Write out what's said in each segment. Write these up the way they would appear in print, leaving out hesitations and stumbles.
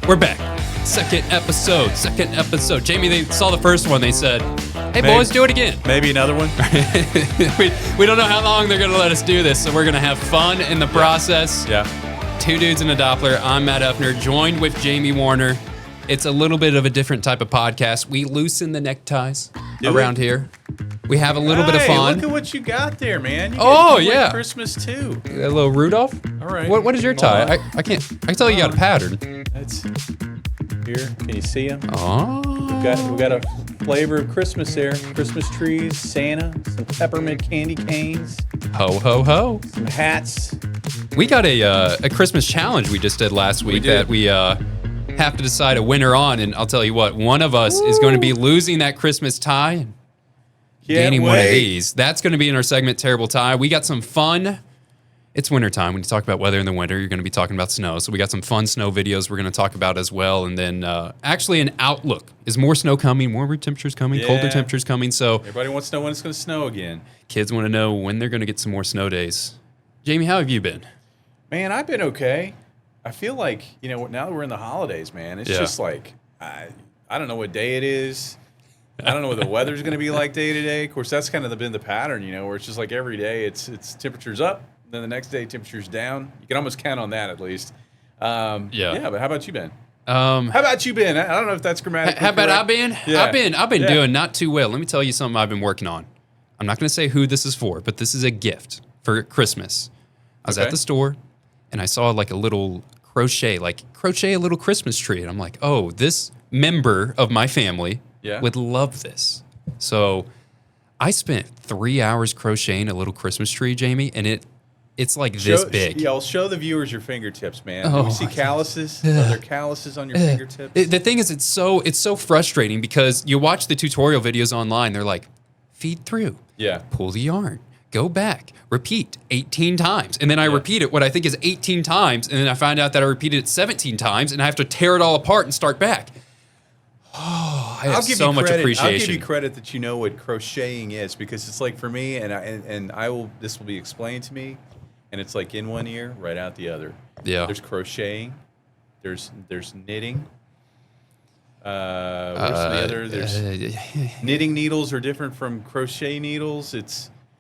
We're back. Second episode. Jamie, they saw the first one. They said, hey, boys, do it again. Maybe another one. we don't know how long they're going to let us do this, so we're going to have fun in the process. Yeah. Two dudes in a Doppler. I'm Matt Uffner, joined with Jamie Warner. It's a little bit of a different type of podcast. We loosen the neckties around here. We have a little bit of fun. Look at what you got there, man. You yeah. Christmas too. A little Rudolph? All right. What is your tie? I can tell you got a pattern. That's here. Can you see them? Oh. We got a flavor of Christmas there. Christmas trees, Santa, some peppermint candy canes. Ho, ho, ho. Some hats. We got a Christmas challenge we just did last week that we have to decide a winner on, and I'll tell you what, one of us is going to be losing that Christmas tie and gaining one of these. That's going to be in our segment, Terrible Tie. We got some fun. It's wintertime. When you talk about weather in the winter, you're going to be talking about snow. So we got some fun snow videos we're going to talk about as well. And then actually an outlook. Is more snow coming? Warmer temperatures coming? Colder temperatures coming? So everybody wants to know when it's going to snow again. Kids want to know when they're going to get some more snow days. Jamie, how have you been? Man, I've been okay. I feel like, now that we're in the holidays, man, it's just like, I don't know what day it is. I don't know what the weather's going to be like day to day. Of course, that's kind of been the pattern, where it's just like every day it's temperatures up, then the next day temperatures down. You can almost count on that at least. Yeah, but how about you been? How about you been? I don't know if that's grammatically How about correct. I been? Yeah. I've been doing not too well. Let me tell you something I've been working on. I'm not going to say who this is for, but this is a gift for Christmas. I was at the store, and I saw like a little crochet a little Christmas tree. And I'm like, oh, this member of my family would love this. So I spent 3 hours crocheting a little Christmas tree, Jamie, and it's like this big. Yeah, I'll show the viewers your fingertips, man. Oh, you see calluses? Are there calluses on your fingertips? The thing is, it's so frustrating because you watch the tutorial videos online. They're like, feed through. Yeah. Pull the yarn. Go back, repeat 18 times. And then I repeat it what I think is 18 times. And then I find out that I repeated it 17 times and I have to tear it all apart and start back. Oh, I have so much appreciation. I'll give you credit that you know what crocheting is, because it's like for me, this will be explained to me, and it's like in one ear, right out the other. Yeah. There's crocheting. There's knitting. What's the other? There's knitting needles are different from crochet needles.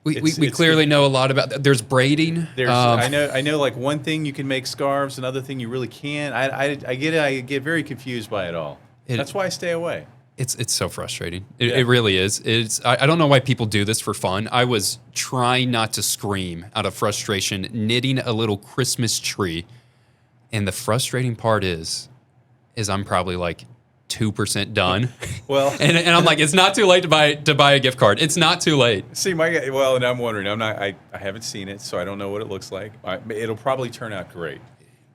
We clearly know a lot about that. There's braiding. I know like one thing you can make scarves, another thing you really can't. I get it. I get very confused by it all. That's why I stay away. It's so frustrating. It really is. I don't know why people do this for fun. I was trying not to scream out of frustration, knitting a little Christmas tree. And the frustrating part is I'm probably like 2% done. Well, and I'm like, it's not too late to buy a gift card. It's not too late. See, and I'm wondering. I haven't seen it, so I don't know what it looks like. It'll probably turn out great.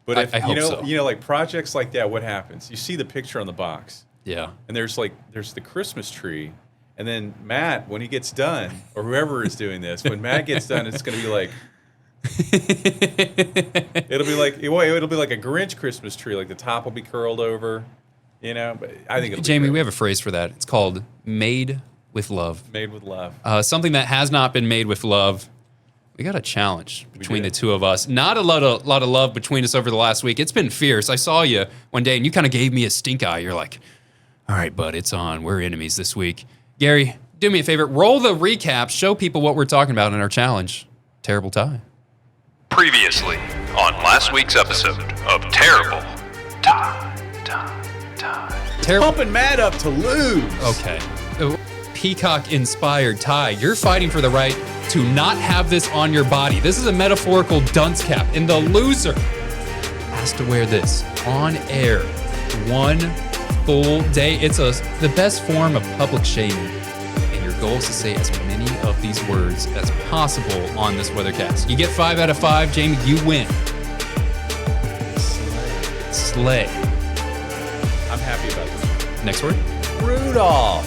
But if I hope so. like projects like that, what happens? You see the picture on the box. Yeah. And there's the Christmas tree, and then Matt, when he gets done, or whoever is doing this, when Matt gets done, it's going to be like. it'll be like a Grinch Christmas tree. Like the top will be curled over. But I think Jamie, we have a phrase for that. It's called made with love. Made with love. Something that has not been made with love. We got a challenge between the two of us. Not a lot of love between us over the last week. It's been fierce. I saw you one day, and you kind of gave me a stink eye. You're like, all right, bud, it's on. We're enemies this week. Gary, do me a favor. Roll the recap. Show people what we're talking about in our challenge. Terrible Tie. Previously on last week's episode of Terrible Tie. Pumping Matt up to lose. Okay. Peacock-inspired tie. You're fighting for the right to not have this on your body. This is a metaphorical dunce cap, and the loser has to wear this on air 1 full day. It's the best form of public shaming, and your goal is to say as many of these words as possible on this weathercast. You get 5 out of 5, Jamie, you win. Slay. I'm happy about this. Next word? Rudolph.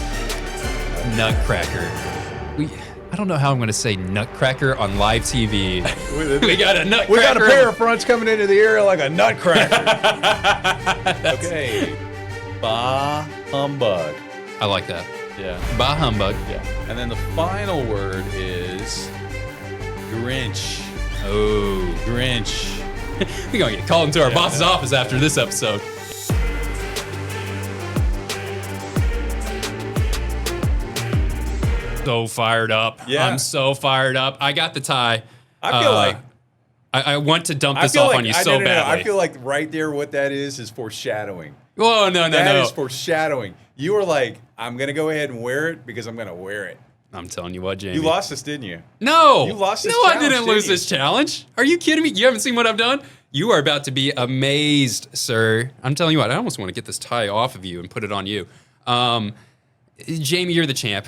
Nutcracker. I don't know how I'm going to say nutcracker on live TV. We got a nutcracker. We got a pair of fronts coming into the area like a nutcracker. Okay. Bah humbug. I like that. Yeah. Bah humbug. Yeah. And then the final word is Grinch. Oh. Grinch. We're going to get called into our boss's office after this episode. so fired up. Yeah. I'm so fired up. I got the tie. I feel like I want to dump this off on you so badly. I feel like right there, what that is foreshadowing. Oh, no. That is foreshadowing. You were like, I'm going to go ahead and wear it because I'm going to wear it. I'm telling you what, Jamie. You lost this, didn't you? No. You lost this No, I challenge, didn't lose didn't you? this challenge. Are you kidding me? You haven't seen what I've done? You are about to be amazed, sir. I'm telling you what, I almost want to get this tie off of you and put it on you. Jamie, you're the champ.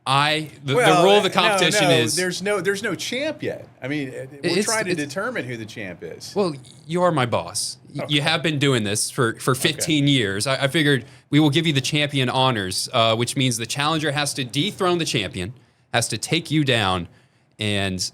The rule of the competition is... There's no champ yet. I mean, we're trying to determine who the champ is. Well, you are my boss. You have been doing this for 15 years. I figured we will give you the champion honors, which means the challenger has to dethrone the champion, has to take you down, and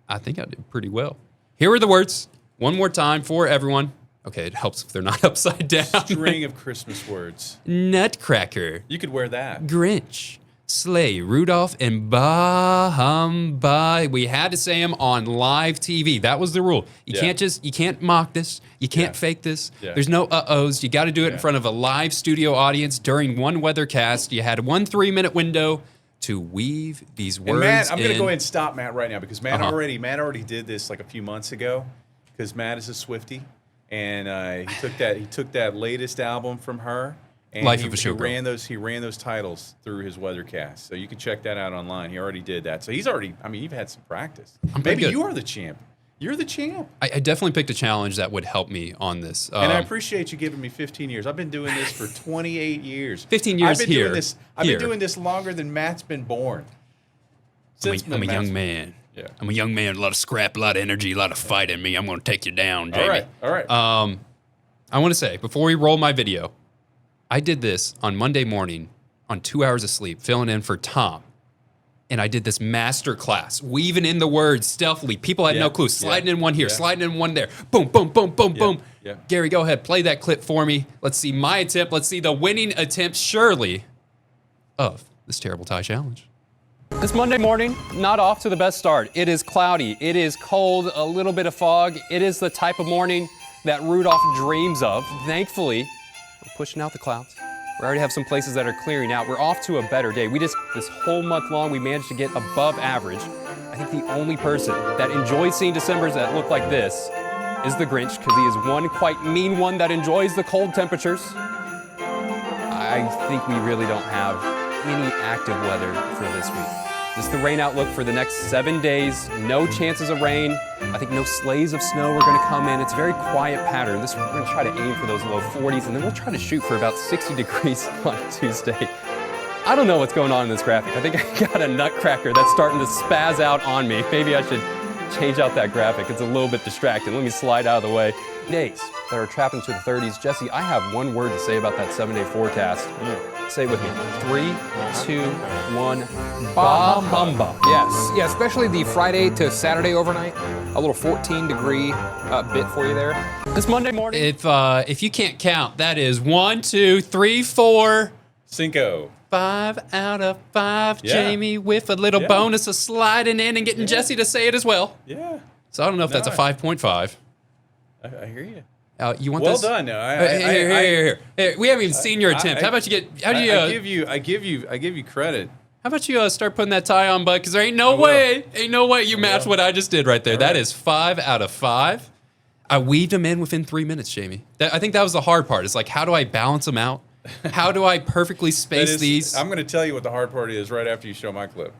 I think I did pretty well. Here are the words, one more time for everyone. Okay, it helps if they're not upside down. String of Christmas words. Nutcracker. You could wear that. Grinch. Sleigh, Rudolph, and Bah Humbug. We had to say them on live TV. That was the rule. You can't mock this. You can't fake this. Yeah. There's no uh-ohs. You got to do it in front of a live studio audience during one weathercast. You had 1 3-minute window to weave these words. And Matt, I'm going to in. go ahead and stop Matt right now because Matt already did this like a few months ago because Matt is a Swiftie and he took that latest album from her. And Life of a Showgirl. He ran those titles through his weathercast, so you can check that out online. He already did that, so he's already. I mean, you've had some practice. Maybe you are the champ. You're the champ. I definitely picked a challenge that would help me on this. And I appreciate you giving me 15 years. I've been doing this for 28 years. 15 years I've here. been doing this longer than Matt's been born. I'm a young man. Yeah. I'm a young man. A lot of scrap, a lot of energy, a lot of fight in me. I'm going to take you down, Jamie. All right. I want to say before we roll my video. I did this on Monday morning on 2 hours of sleep, filling in for Tom. And I did this master class, weaving in the words stealthily. People had no clue. Sliding in one here, sliding in one there. Boom, boom, boom, boom, boom. Yeah. Gary, go ahead. Play that clip for me. Let's see my attempt. Let's see the winning attempt, surely, of this terrible tie challenge. This Monday morning, not off to the best start. It is cloudy. It is cold, a little bit of fog. It is the type of morning that Rudolph dreams of. Thankfully, we're pushing out the clouds. We already have some places that are clearing out. We're off to a better day. This whole month long, we managed to get above average. I think the only person that enjoys seeing Decembers that look like this is the Grinch, because he is one quite mean one that enjoys the cold temperatures. I think we really don't have any active weather for this week. This is the rain outlook for the next 7 days. No chances of rain. I think no sleighs of snow are going to come in. It's a very quiet pattern. We're going to try to aim for those low 40s, and then we'll try to shoot for about 60 degrees on Tuesday. I don't know what's going on in this graphic. I think I got a nutcracker that's starting to spaz out on me. Maybe I should change out that graphic. It's a little bit distracting. Let me slide out of the way. Days that are trapped into the 30s. Jesse, I have one word to say about that 7-day forecast. Say it with me. 3, 2, 1. Bah humbug. Yes. Yeah, especially the Friday to Saturday overnight. A little 14-degree bit for you there. This Monday morning. If you can't count, that is 1, 2, 3, 4. Cinco. 5 out of 5. Yeah. Jamie with a little bonus of sliding in and getting Jesse to say it as well. Yeah. So I don't know if that's a 5.5. I hear you. You want Well this? done. No, Here. We haven't even seen your attempt. How about you get? I give you credit. How about you start putting that tie on, bud? Because there ain't no way you matched what I just did right there. All that right. is 5 out of 5. I weaved them in within 3 minutes, Jamie. I think that was the hard part. It's like, how do I balance them out? How do I perfectly space these? I'm going to tell you what the hard part is right after you show my clip.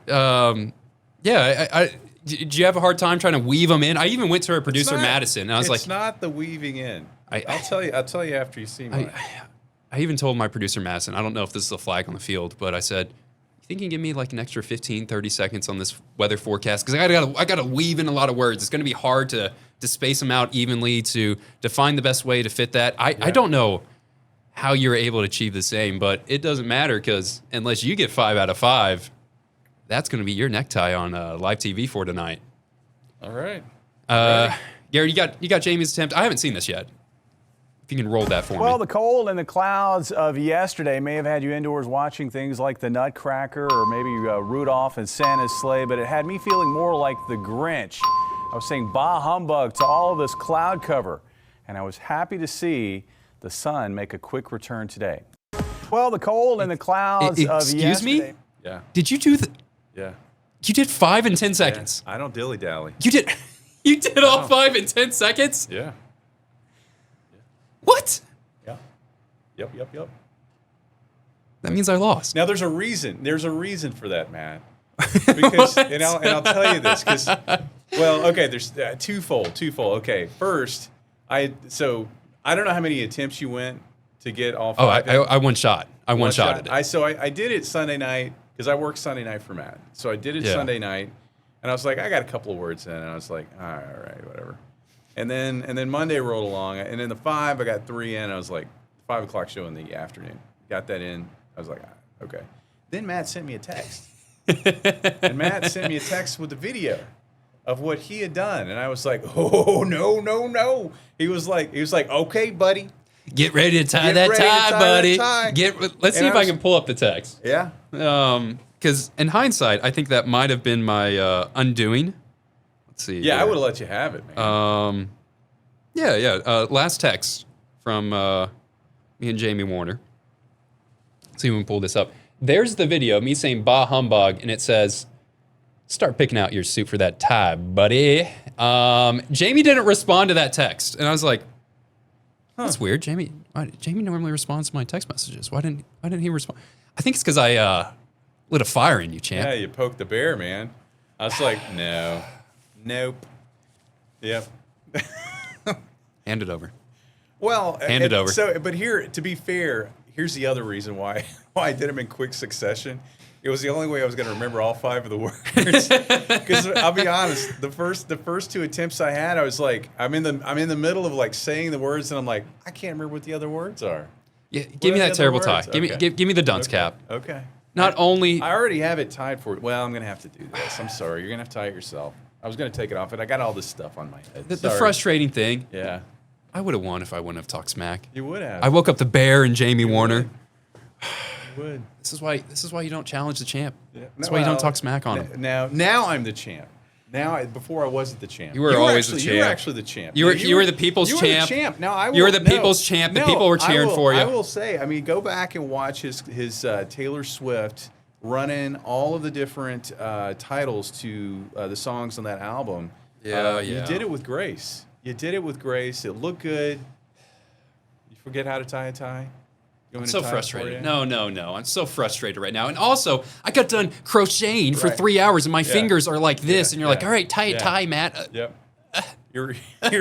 Did you have a hard time trying to weave them in? I even went to our producer, Madison, and I was like... It's not the weaving in. I'll tell you after you see mine. I even told my producer, Madison, I don't know if this is a flag on the field, but I said, you think you can give me like an extra 15, 30 seconds on this weather forecast? Because I gotta weave in a lot of words. It's going to be hard to space them out evenly, to find the best way to fit that. I don't know how you're able to achieve the same, but it doesn't matter, because unless you get 5 out of 5... that's going to be your necktie on live TV for tonight. All right. Gary, you got Jamie's attempt. I haven't seen this yet. If you can roll that for me. Well, the cold and the clouds of yesterday may have had you indoors watching things like the Nutcracker or maybe Rudolph and Santa's sleigh, but it had me feeling more like the Grinch. I was saying bah humbug to all of this cloud cover, and I was happy to see the sun make a quick return today. Well, the cold and the clouds of yesterday. Excuse me? Yeah. Did you do the... Yeah. You did 5 in 10 seconds. I don't dilly dally. You did all 5 in 10 seconds? Yeah. What? Yeah. Yep. That means I lost. Now there's a reason. There's a reason for that, Matt. Because and I'll tell you this because there's twofold. Okay, first I don't know how many attempts you went to get all 5. I one shot. I one shot at it. I did it Sunday night because I work Sunday night for Matt. So I did it Sunday night, and I was like, I got a couple of words in, and I was like, all right, whatever. And then Monday rolled along, and then the 5 I got 3 in. I was like, 5 o'clock show in the afternoon. Got that in. I was like, okay. Then Matt sent me a text. And Matt sent me a text with the video of what he had done, and I was like, "Oh no!" He was like, "Okay, buddy, get ready to tie that tie, buddy. Let's see if I can pull up the text." Yeah. Because in hindsight, I think that might have been my undoing. Let's see. Yeah, I would have let you have it, man. Last text from me and Jamie Warner. Let's see if we can pull this up. There's the video, me saying bah humbug, and it says, start picking out your suit for that tie, buddy. Jamie didn't respond to that text. And I was like, that's weird. Jamie normally responds to my text messages. Why didn't he respond? I think it's because I lit a fire in you, champ. Yeah, you poked the bear, man. I was like, no. Nope. Yep. Hand it over. Well, hand it over. So, but here, to be fair, here's the other reason why I did them in quick succession. It was the only way I was going to remember all 5 of the words. Because I'll be honest, the first 2 attempts I had, I was like, I'm in the middle of like saying the words, and I'm like, I can't remember what the other words are. Yeah, give me that terrible tie. Give me the dunce cap. Okay. Not only I already have it tied for it. Well, I'm going to have to do this. I'm sorry. You're going to have to tie it yourself. I was going to take it off, but I got all this stuff on my head. The frustrating thing. Yeah. I would have won if I wouldn't have talked smack. You would have. I woke up the bear and Jamie Warner. You would. This is why you don't challenge the champ. Yeah. That's why you don't talk smack on him. Now I'm the champ. Before I wasn't the champ. You were always the champ. You were actually the champ. You were the people's champ. You were the champ. Now I will. You were the people's champ. The people were cheering for you. I will say. I mean, go back and watch his Taylor Swift running all of the different titles to the songs on that album. Yeah. You did it with grace. It looked good. You forget how to tie a tie? I'm so frustrated. No. I'm so frustrated right now. And also, I got done crocheting for 3 hours, and my fingers are like this. And you're like, all right, tie a tie, Matt. Yep. You're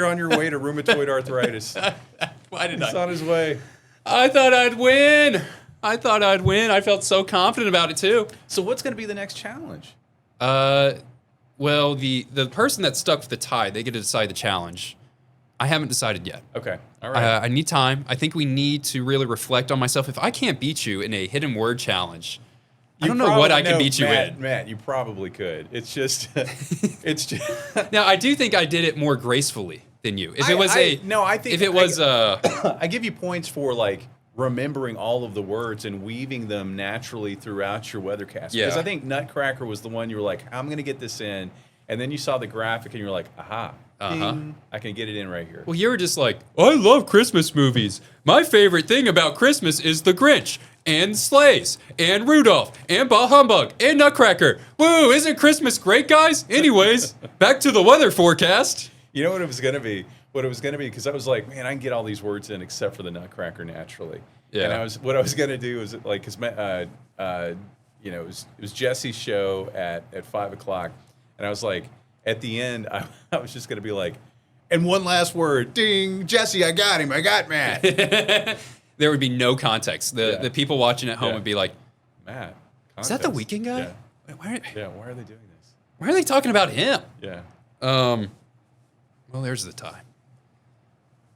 on your way to rheumatoid arthritis. Why did It's on his way. I thought I'd win. I felt so confident about it, too. So what's going to be the next challenge? Well, the person that stuck with the tie, they get to decide the challenge. I haven't decided yet. Okay. All right. I need time. I think we need to really reflect on myself. If I can't beat you in a hidden word challenge, I don't know what I can beat you in. Matt, you probably could. It's just, Now, I do think I did it more gracefully than you. If it was I give you points for like remembering all of the words and weaving them naturally throughout your weathercast. Yeah. Because I think Nutcracker was the one you were like, I'm going to get this in. And then you saw the graphic and you're like, aha, ding, I can get it in right here. Well, you were just like, I love Christmas movies. My favorite thing about Christmas is The Grinch and sleighs and Rudolph and Bah Humbug and Nutcracker. Woo, isn't Christmas great, guys? Anyways, back to the weather forecast. You know what it was going to be? Because I was like, man, I can get all these words in except for the Nutcracker naturally. Yeah. And what I was going to do was like, because it was Jesse's show at 5 o'clock. And I was like, at the end, I was just going to be like, and one last word, ding, Jesse, I got him. I got Matt. There would be no context. The people watching at home would be like, Matt, context. Is that the Weekend guy? Yeah. Wait, why are they doing this? Why are they talking about him? Yeah. Well, there's the tie.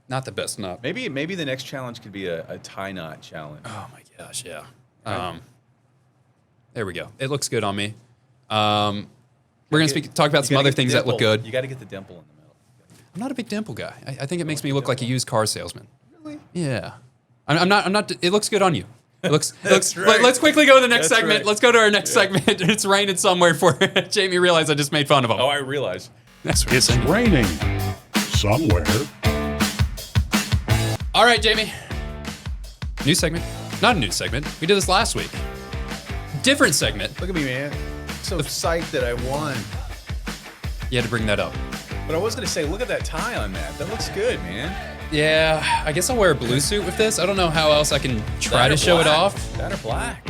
Not the best knot. Maybe the next challenge could be a tie knot challenge. Oh my gosh, yeah. There we go. It looks good on me. We're going to talk about some other things that look good. You got to get the dimple in the middle. I'm not a big dimple guy. I think it makes me look like a used car salesman. Really? Yeah. I'm not. It looks good on you. It looks. Right. Let's quickly go to the next segment. Right. Let's go to our next segment. It's raining somewhere for Jamie. Realized I just made fun of him. Oh, I realize. It's raining somewhere. All right, Jamie. New segment. Not a new segment. We did this last week. Different segment. Look at me, man. so psyched that I won. You had to bring that up. But I was going to say, look at that tie on that. That looks good, man. Yeah, I guess I'll wear a blue suit with this. I don't know how else I can try to show it off. That or black.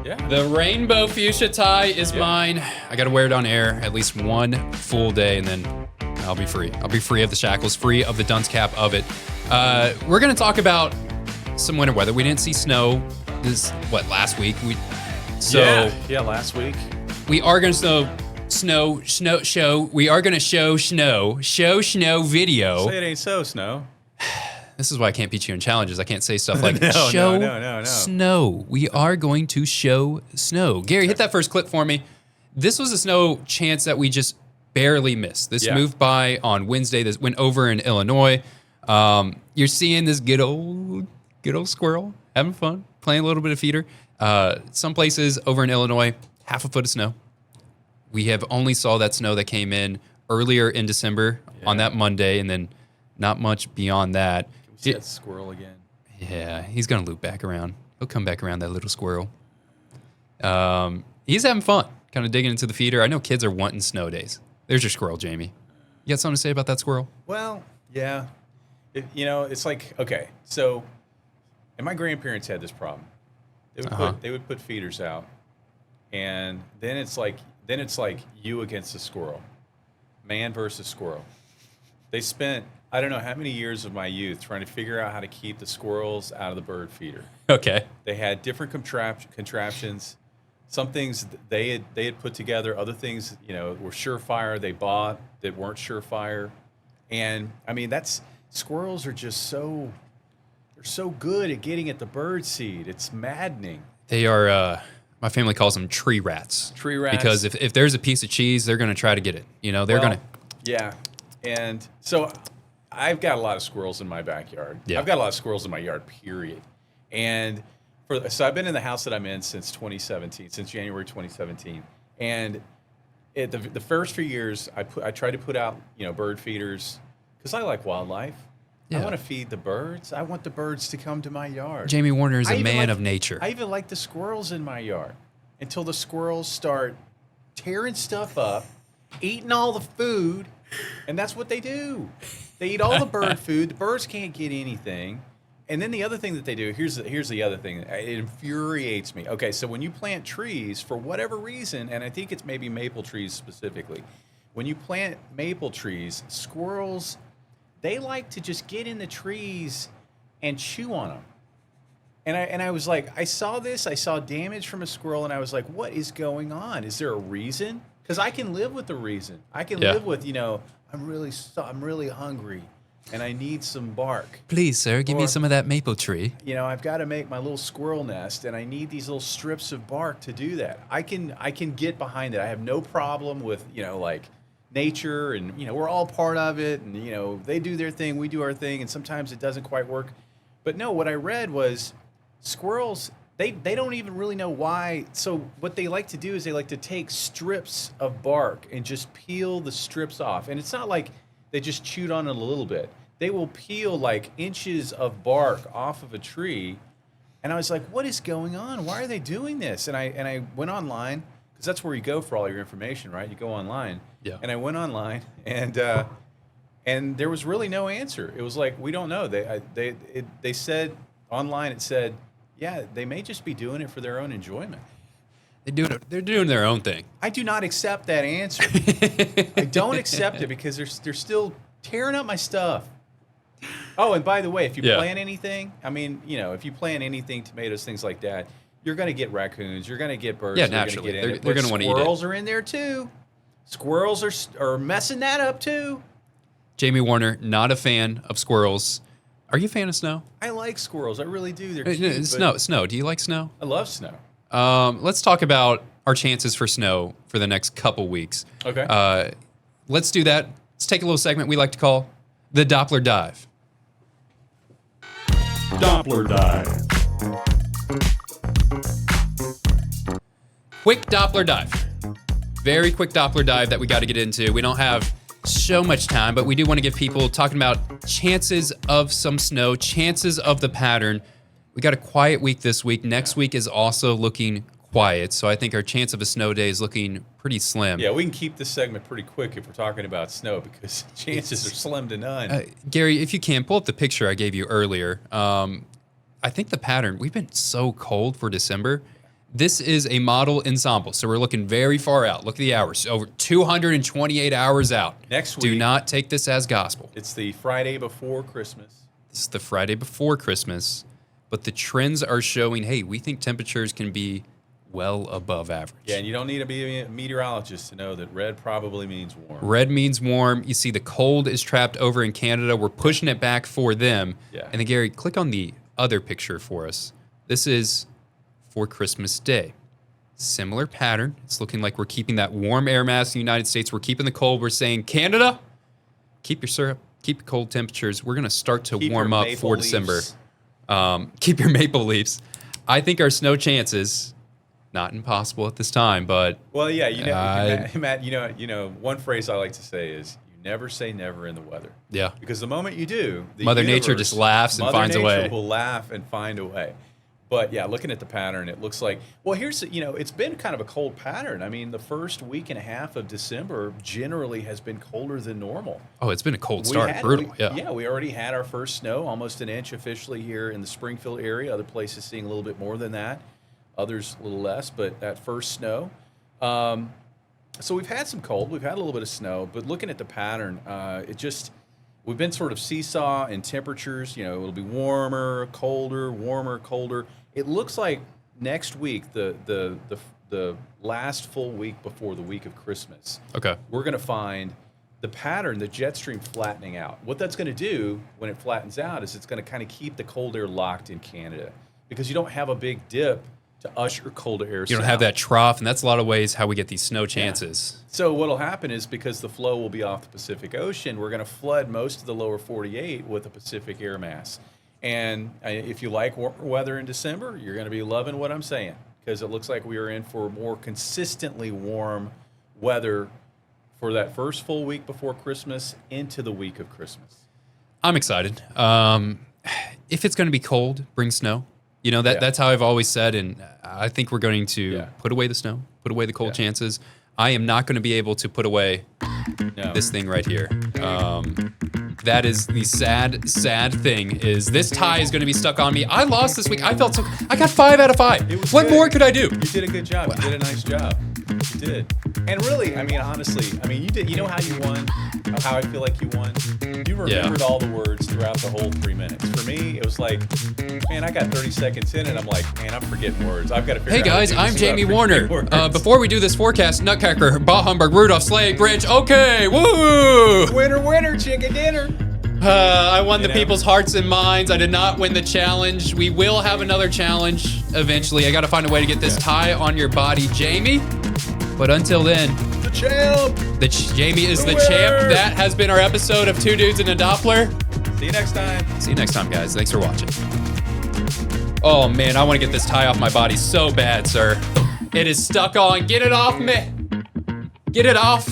Yeah. The rainbow fuchsia tie is mine. I got to wear it on air at least one full day, and then I'll be free. I'll be free of the shackles, free of the dunce cap of it. We're going to talk about some winter weather. We didn't see snow last week? Yeah, last week. We are going to show. We are going to show snow video. Say it ain't so, Snow. This is why I can't beat you in challenges. I can't say stuff like No. snow. We are going to show snow. Gary, hit that first clip for me. This was a snow chance that we just barely missed. This moved by on Wednesday. This went over in Illinois. You're seeing this good old squirrel having fun, playing a little bit of feeder. Some places over in Illinois, half a foot of snow. We have only saw that snow that came in earlier in December on that Monday, and then not much beyond that. Can we see that squirrel again? Yeah, he's going to loop back around. He'll come back around, that little squirrel. He's having fun, kind of digging into the feeder. I know kids are wanting snow days. There's your squirrel, Jamie. You got something to say about that squirrel? Well, yeah. It's like, okay, so, and my grandparents had this problem. They would put feeders out, and then it's like you against the squirrel, man versus squirrel. They spent I don't know how many years of my youth trying to figure out how to keep the squirrels out of the bird feeder. Okay. They had different contraptions. Some things they had put together. Other things were surefire. They bought that weren't surefire, and I mean squirrels are just so. They're so good at getting at the bird seed. It's maddening. They are, my family calls them tree rats. Tree rats. Because if there's a piece of cheese, they're going to try to get it. They're going to. Yeah. And so I've got a lot of squirrels in my backyard. Yeah. I've got a lot of squirrels in my yard, period. And so I've been in the house that I'm in since 2017, since January 2017. And the first few years, I tried to put out, bird feeders because I like wildlife. Yeah. I want to feed the birds. I want the birds to come to my yard. Jamie Warner is a man of nature. I even like the squirrels in my yard until the squirrels start tearing stuff up, eating all the food, and that's what they do. They eat all the bird food. The birds can't get anything. And then the other thing that they do, here's the other thing. It infuriates me. Okay, so when you plant trees, for whatever reason, and I think it's maybe maple trees specifically, when you plant maple trees, squirrels, they like to just get in the trees and chew on them. And I was like, I saw damage from a squirrel, and I was like, what is going on? Is there a reason? Because I can live with the reason. I can live with, I'm really hungry, and I need some bark. Please, sir, give me some of that maple tree. I've got to make my little squirrel nest, and I need these little strips of bark to do that. I can get behind it. I have no problem with, nature, and we're all part of it, and they do their thing, we do our thing, and sometimes it doesn't quite work. But no, what I read was squirrels, they don't even really know why. So what they like to do is they like to take strips of bark and just peel the strips off. And it's not like they just chewed on it a little bit. They will peel like inches of bark off of a tree. And I was like, what is going on? Why are they doing this? And I went online, because that's where you go for all your information, right? You go online. Yeah. And I went online, and there was really no answer. It was like, we don't know. They said online, it said, yeah, they may just be doing it for their own enjoyment. They're doing their own thing. I do not accept that answer. I don't accept it because they're still tearing up my stuff. Oh, and by the way, if you plant anything, if you plant anything, tomatoes, things like that, you're going to get raccoons. You're going to get birds. Yeah, naturally. They're going to want to eat it. Squirrels are in there too. Squirrels are messing that up too. Jamie Warner, not a fan of squirrels. Are you a fan of snow? I like squirrels. I really do. They're cute. Snow. Do you like snow? I love snow. Let's talk about our chances for snow for the next couple weeks. Okay. Let's do that. Let's take a little segment we like to call the Doppler Dive. Doppler dive. Quick Doppler dive. Very quick Doppler dive that we got to get into. We don't have so much time, but we do want to give people talking about chances of some snow, chances of the pattern. We got a quiet week this week. Next week is also looking quiet. So I think our chance of a snow day is looking pretty slim. Yeah, we can keep this segment pretty quick if we're talking about snow because chances are slim to none. Gary, if you can, pull up the picture I gave you earlier. I think the pattern, we've been so cold for December. This is a model ensemble, so we're looking very far out. Look at the hours, over 228 hours out. Next week. Do not take this as gospel. It's the Friday before Christmas. This is the Friday before Christmas, but the trends are showing, hey, we think temperatures can be well above average. Yeah, and you don't need to be a meteorologist to know that red probably means warm. Red means warm. You see the cold is trapped over in Canada. We're pushing it back for them. Yeah. And then, Gary, click on the other picture for us. This is for Christmas Day. Similar pattern. It's looking like we're keeping that warm air mass in the United States. We're keeping the cold. We're saying, Canada, keep your syrup, keep your cold temperatures. We're going to start to warm up for December. Keep your maple leaves. I think our snow chances, not impossible at this time, but well, yeah, Matt, you know, one phrase I like to say is you never say never in the weather. Yeah. Because the moment you do, Mother Nature just laughs and finds a way. Mother Nature will laugh and find a way. But yeah, looking at the pattern, it looks like, well, it's been kind of a cold pattern. I mean, the first week and a half of December generally has been colder than normal. Oh, it's been a cold start, brutal. Yeah, we already had our first snow, almost an inch officially here in the Springfield area. Other places seeing a little bit more than that, others a little less, but that first snow. So we've had some cold, we've had a little bit of snow, but looking at the pattern, we've been sort of seesaw in temperatures. You know, it'll be warmer, colder, warmer, colder. It looks like next week, the last full week before the week of Christmas, we're going to find the pattern, the jet stream flattening out. What that's going to do when it flattens out is it's going to kind of keep the cold air locked in Canada because you don't have a big dip to usher colder air. You don't have that trough, and that's a lot of ways how we get these snow chances. Yeah. So what'll happen is because the flow will be off the Pacific Ocean, we're going to flood most of the lower 48 with a Pacific air mass. And if you like warmer weather in December, you're going to be loving what I'm saying because it looks like we are in for more consistently warm weather for that first full week before Christmas into the week of Christmas. I'm excited. If it's going to be cold, bring snow. You know, that's how I've always said, and I think we're going to put away the snow, put away the cold chances. I am not going to be able to put away this thing right here. That is the sad thing is this tie is going to be stuck on me. I lost this week. I got 5 out of 5. What more could I do? You did a good job. You did a nice job. You did. And really, I mean, honestly, I mean, you did. You know how you won? How I feel like you won? You remembered all the words throughout the whole 3 minutes. For me, it was like, man, I got 30 seconds in and I'm like, man, I'm forgetting words. I've got to figure out. Hey guys, I'm Jamie Warner. Before we do this forecast, Nutcracker, Bah Humbug, Rudolph, Sleigh, Grinch. Okay, woo! Winner, chicken dinner. I won the people's hearts and minds. I did not win the challenge. We will have another challenge eventually. I got to find a way to get this tie on your body, Jamie. But until then, the champ. Jamie is the champ. That has been our episode of Two Dudes in a Doppler. See you next time. See you next time, guys. Thanks for watching. Oh man, I want to get this tie off my body so bad, sir. It is stuck on. Get it off me. Get it off.